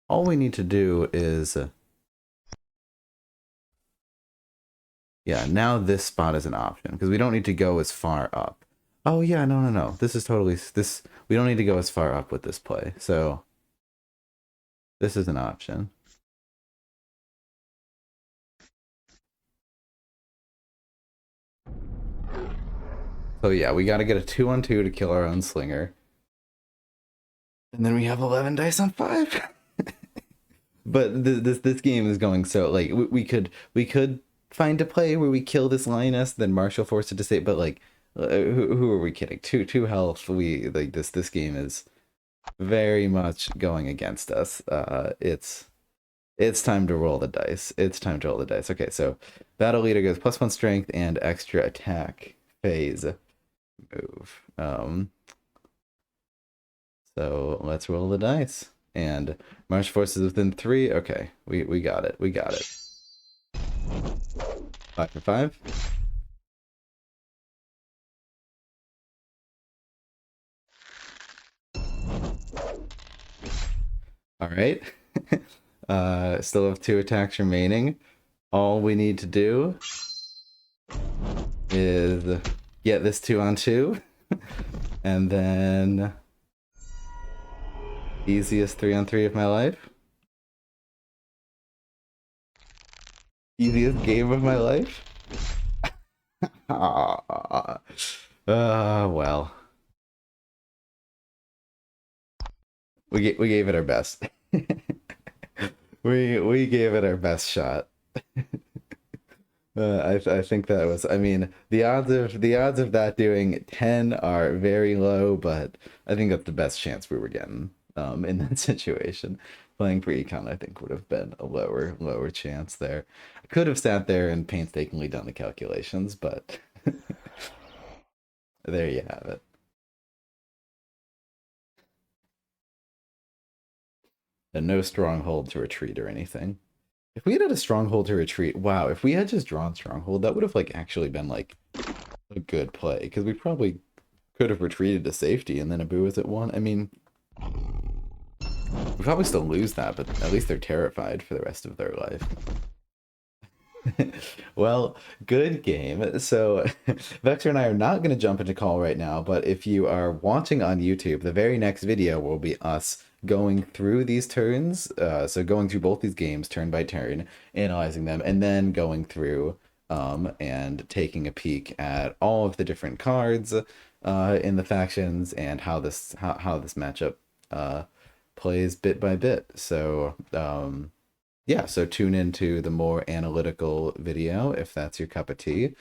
all we need to do is... yeah, now this spot is an option, because we don't need to go as far up. Oh yeah, no. This is totally... we don't need to go as far up with this play, so... this is an option. So yeah, we got to get a 2-on-2 to kill our own slinger. And then we have 11 dice on 5. But this game is going so like we could find a play where we kill this lioness, then martial force it to save. But like, who are we kidding? Two health. We like this game is very much going against us. It's time to roll the dice. It's time to roll the dice. Okay, so battle leader goes +1 strength and extra attack phase move. So let's roll the dice. And march forces within 3. Okay, we got it. We got it. 5 for 5. All right. Still have 2 attacks remaining. All we need to do is get this 2-on-2, and then easiest 3-on-3 of my life. Easiest game of my life. Well, we gave it our best. we gave it our best shot. I think that was. I mean, the odds of that doing 10 are very low, but I think that's the best chance we were getting in that situation. Playing for econ, I think would have been a lower chance there. I could have sat there and painstakingly done the calculations, but there you have it. And no stronghold to retreat or anything. If we had a stronghold to retreat, wow, if we had just drawn stronghold, that would have like actually been like a good play, because we probably could have retreated to safety and then Abu was at 1. I mean, we probably still lose that, but at least they're terrified for the rest of their life. Well, good game. So Vexer and I are not going to jump into call right now, but if you are watching on YouTube, the very next video will be us going through these turns. So going through both these games turn by turn, analyzing them, and then going through and taking a peek at all of the different cards in the factions and how this matchup plays bit by bit. So yeah, so tune into the more analytical video if that's your cup of tea,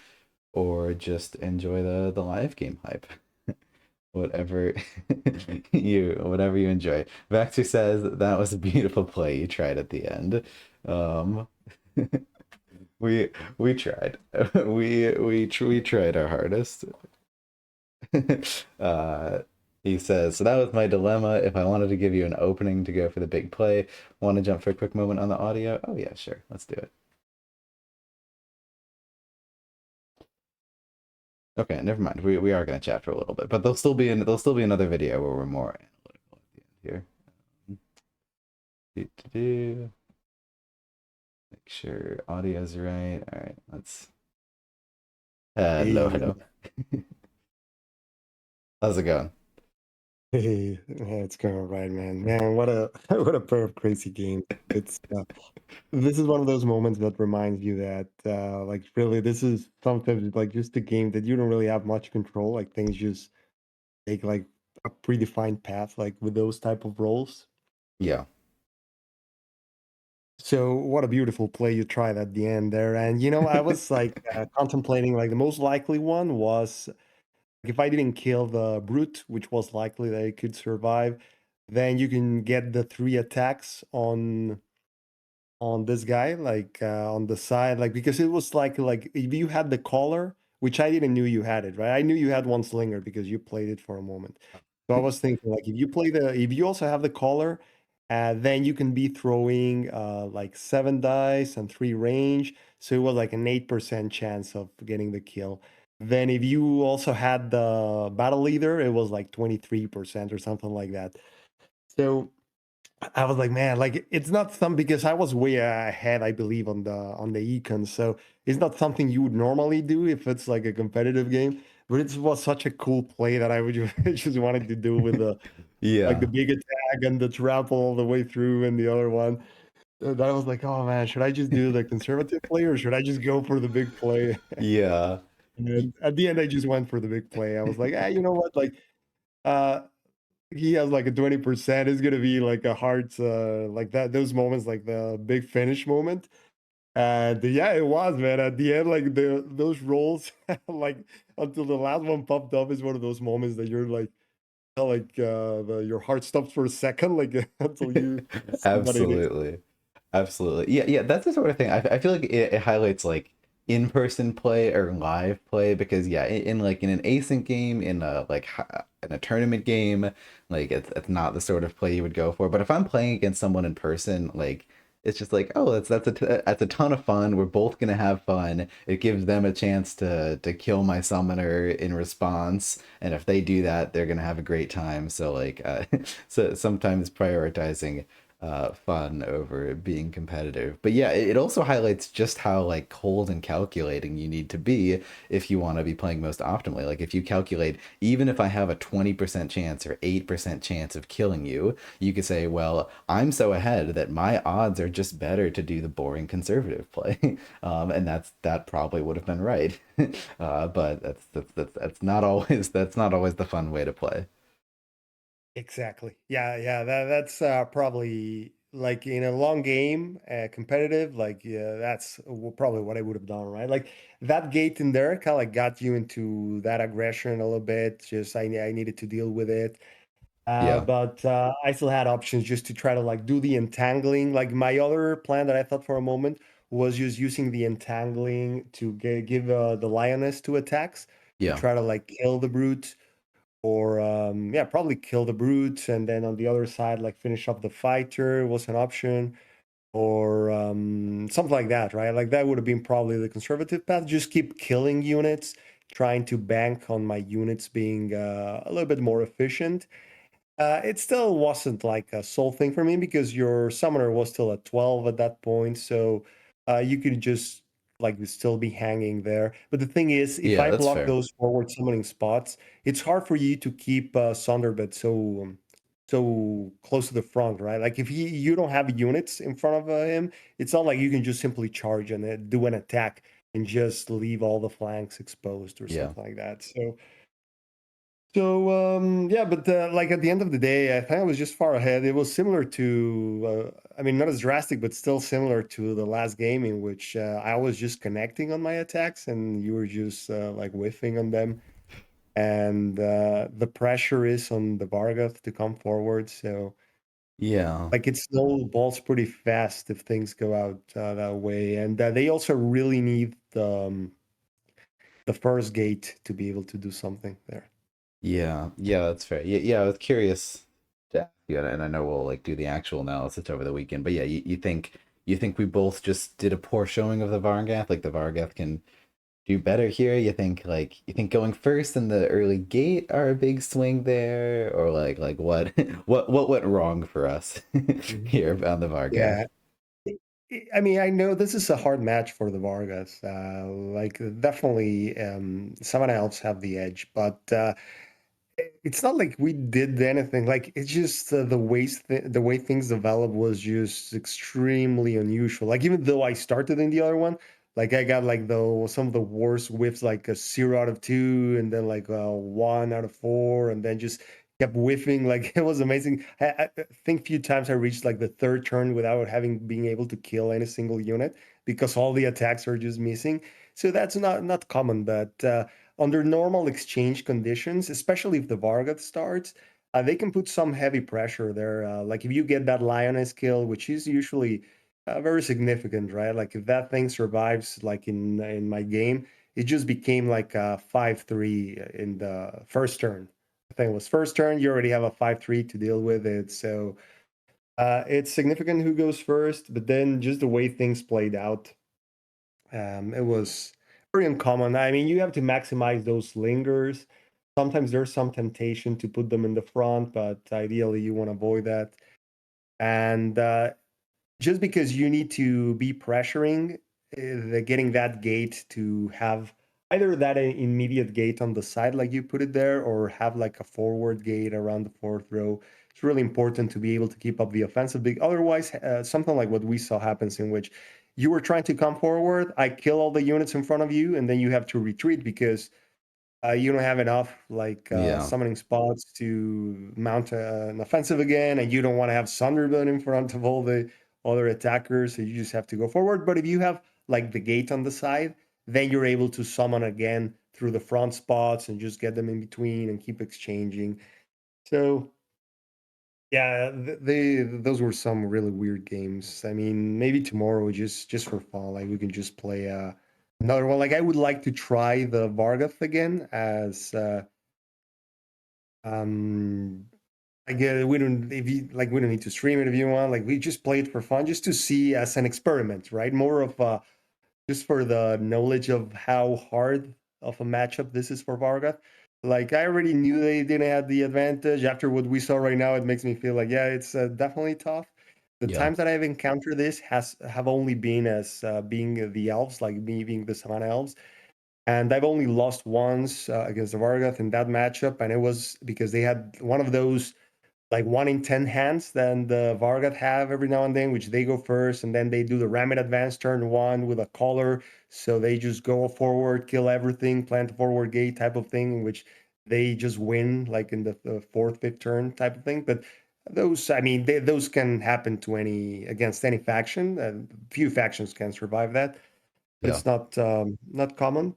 or just enjoy the live game hype. Whatever whatever you enjoy. Vexer says that was a beautiful play you tried at the end. Um, we tried. We tried our hardest. uh, he says, so that was my dilemma. If I wanted to give you an opening to go for the big play, want to jump for a quick moment on the audio? Oh yeah, sure. Let's do it. Okay, never mind. We are gonna chat for a little bit, but there'll still be another video where we're more analytical at the end here. Make sure audio's right. All right, let's. Hello, Hey, hello. How's it going? hey, it's going all right, man. Man, what a what a pair of crazy games. It's this is one of those moments that reminds you that like really this is sometimes like just a game that you don't really have much control. Like things just take like a predefined path, like with those type of roles. Yeah. So what a beautiful play you tried at the end there. And I was like contemplating like the most likely one was if I didn't kill the brute, which was likely that it could survive, then you can get the 3 attacks on this guy, like on the side, like because it was like if you had the collar, which I didn't knew you had it, right? I knew you had one slinger because you played it for a moment. So I was thinking like if you also have the collar, then you can be throwing like 7 dice and 3 range. So it was like an 8% chance of getting the kill. Then if you also had the battle leader, it was like 23% or something like that. So I was like, man, like it's not some because I was way ahead, I believe, on the econ. So it's not something you would normally do if it's like a competitive game. But it was such a cool play that I would just wanted to do with the like the Yeah. big attack and the trap all the way through and the other one. And I was like, oh man, should I just do the conservative play or should I just go for the big play? Yeah. And at the end, I just went for the big play. I was like, "Ah, you know what? Like, uh, he has like a 20%. It's gonna be like a hard, like that. Those moments, like the big finish moment." And yeah, it was, man. At the end, like those rolls, like until the last one popped up, is one of those moments that you're like, your heart stops for a second, like until you see what it is. Absolutely. Absolutely. Yeah, yeah, that's the sort of thing. I feel like it highlights like in-person play or live play because yeah, in like in an async game, in a like in a tournament game, like it's not the sort of play you would go for. But if I'm playing against someone in person, like it's just like, oh, that's a ton of fun. We're both gonna have fun. It gives them a chance to kill my summoner in response, and if they do that, they're gonna have a great time. So like, so sometimes prioritizing fun over being competitive. But yeah, it also highlights just how like cold and calculating you need to be if you want to be playing most optimally. Like if you calculate, even if I have a 20% chance or 8% chance of killing you, you could say, well, I'm so ahead that my odds are just better to do the boring conservative play. And that probably would have been right. But that's not always that's not always the fun way to play. Exactly. Yeah, yeah. That's probably like in a long game, competitive. Like, yeah, that's probably what I would have done, right? Like that gate in there kind of like got you into that aggression a little bit. Just I needed to deal with it. Yeah. But I still had options just to try to like do the entangling. Like my other plan that I thought for a moment was just using the entangling to give the lioness two attacks to Yeah. try to like kill the brute, or yeah, probably kill the brute, and then on the other side like finish up the fighter was an option, or something like that, right? Like that would have been probably the conservative path. Just keep killing units, trying to bank on my units being a little bit more efficient. It still wasn't like a soul thing for me because your summoner was still at 12 at that point. So you could just like still be hanging there. But the thing is, if Yeah, I that's block fair. those forward summoning spots, it's hard for you to keep Sonderbet so close to the front, right? Like if you don't have units in front of him, it's not like you can just simply charge and do an attack and just leave all the flanks exposed or Yeah. something like that. So yeah, but like at the end of the day, I think I was just far ahead. It was similar to, I mean, not as drastic, but still similar to the last game in which I was just connecting on my attacks and you were just like whiffing on them. And the pressure is on the Vargoth to come forward. So Yeah. like it snowballs pretty fast if things go out that way. And they also really need the first gate to be able to do something there. Yeah, yeah, that's fair. Yeah, yeah, I was curious to ask you, and I know we'll like do the actual analysis over the weekend, but yeah, you think we both just did a poor showing of the Vargath? Like the Vargath can do better here? You think going first in the early gate are a big swing there, or like what what went wrong for us Mhm. here on the Vargath? Yeah. I mean, I know this is a hard match for the Vargas. Like, definitely, someone else have the edge, but it's not like we did anything. Like, it's just the way things developed was just extremely unusual. Like, even though I started in the other one, like I got like some of the worst whiffs, like a 0 out of 2, and then like 1 out of 4, and then just kept whiffing. Like it was amazing. I think few times I reached like the third turn without having being able to kill any single unit because all the attacks are just missing. So that's not common, but under normal exchange conditions, especially if the Vargat starts, they can put some heavy pressure there. Like if you get that Lioness kill, which is usually very significant, right? Like if that thing survives, like in my game, it just became like a 5-3 in the first turn. I think it was first turn. You already have a 5-3 to deal with it, so it's significant who goes first. But then just the way things played out, it was very uncommon. I mean, you have to maximize those lingers. Sometimes there's some temptation to put them in the front, but ideally you want to avoid that. And just because you need to be pressuring getting that gate to have either that immediate gate on the side, like you put it there, or have like a forward gate around the fourth row. It's really important to be able to keep up the offensive. Otherwise, something like what we saw happens in which you were trying to come forward, I kill all the units in front of you, and then you have to retreat because you don't have enough like Yeah. summoning spots to mount an offensive again, and you don't want to have Sunderbird in front of all the other attackers, so you just have to go forward. But if you have like the gate on the side, then you're able to summon again through the front spots and just get them in between and keep exchanging. So yeah, those were some really weird games. I mean, maybe tomorrow just for fun, like we can just play another one. Like I would like to try the Vargoth again as um we don't if you like we don't need to stream it if you want. Like we just play it for fun, just to see as an experiment, right? More of just for the knowledge of how hard of a matchup this is for Vargas. Like I already knew they didn't have the advantage. After what we saw right now, it makes me feel like yeah, it's definitely tough. The Yeah. times that I've encountered this have only been as being the elves, like me being the Savannah elves, and I've only lost once against the Vargas in that matchup, and it was because they had one of those like 1 in 10 hands than the Vargat have every now and then, which they go first, and then they do the Ramid advance turn one with a collar. So they just go forward, kill everything, plant a forward gate type of thing, which they just win like in the fourth, fifth turn type of thing. But those, I mean, those can happen to any against any faction. Few factions can survive that, but Yeah. it's not common.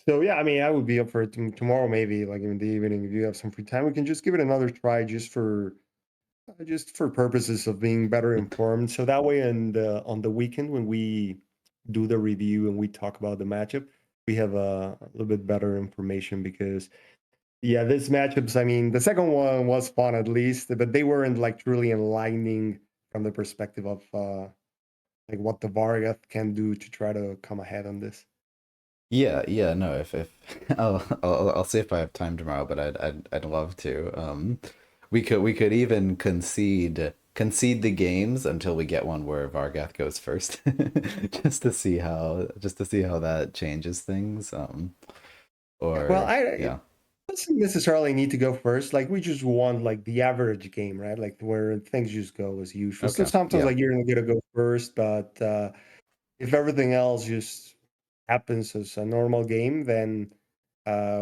So yeah, I mean, I would be up for it tomorrow, maybe like in the evening if you have some free time. We can just give it another try, just for purposes of being better informed. So that way, and on the weekend when we do the review and we talk about the matchup, we have a little bit better information because yeah, this matchups. I mean, the second one was fun at least, but they weren't like truly enlightening from the perspective of like what the Vargas can do to try to come ahead on this. Yeah, yeah, no, if I'll see if I have time tomorrow, but I'd love to. We could even concede the games until we get one where Vargath goes first. Just to see how that changes things. Well, Or I yeah. it doesn't necessarily need to go first. Like we just want like the average game, right? Like where things just go as usual. So Okay. sometimes Yeah. like you're gonna go first, but if everything else just happens as a normal game, then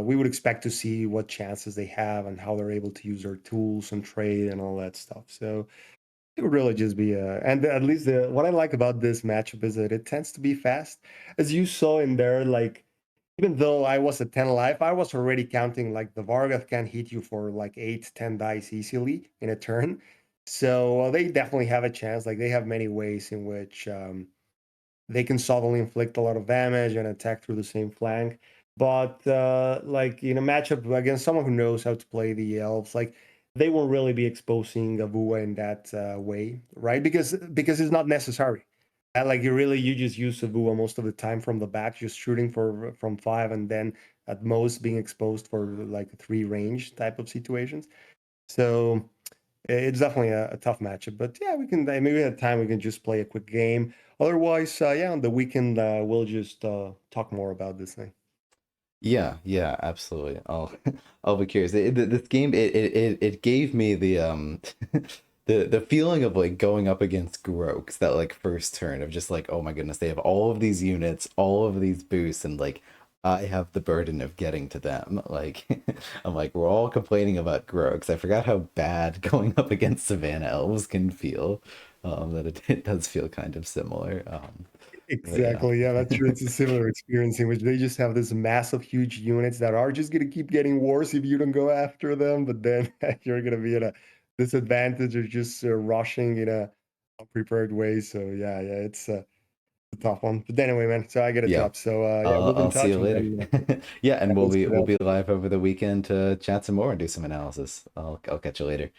we would expect to see what chances they have and how they're able to use their tools and trade and all that stuff. So it would really just be and at least what I like about this matchup is that it tends to be fast. As you saw in there, like even though I was at 10 life, I was already counting like the Vargas can hit you for like 8, 10 dice easily in a turn. So they definitely have a chance. Like they have many ways in which they can suddenly inflict a lot of damage and attack through the same flank. But like in a matchup against someone who knows how to play the elves, like they won't really be exposing Avua in that way, right? Because it's not necessary. Like you just use Avua most of the time from the back, just shooting for from 5, and then at most being exposed for like a 3 range type of situations. So it's definitely a tough matchup, but yeah, we can. Maybe at time we can just play a quick game. Otherwise, yeah, on the weekend we'll just talk more about this thing. Yeah, yeah, absolutely. I'll be curious. This game, it gave me the the feeling of like going up against Grox, that like first turn of just like, oh my goodness, they have all of these units, all of these boosts, and like I have the burden of getting to them. Like I'm like, we're all complaining about Grox. I forgot how bad going up against Savannah Elves can feel. That it does feel kind of similar. But yeah. Exactly. Yeah, that's true. It's a similar experience in which they just have this massive, huge units that are just going to keep getting worse if you don't go after them. But then you're going to be at a disadvantage of just rushing in a unprepared way. So yeah, it's a tough one. But anyway, man. So I got to Yeah. drop. So yeah, we'll be in I'll see touch, you and later. then Yeah, and yeah, we'll let's be do we'll that. be live over the weekend to chat some more and do some analysis. I'll catch you later.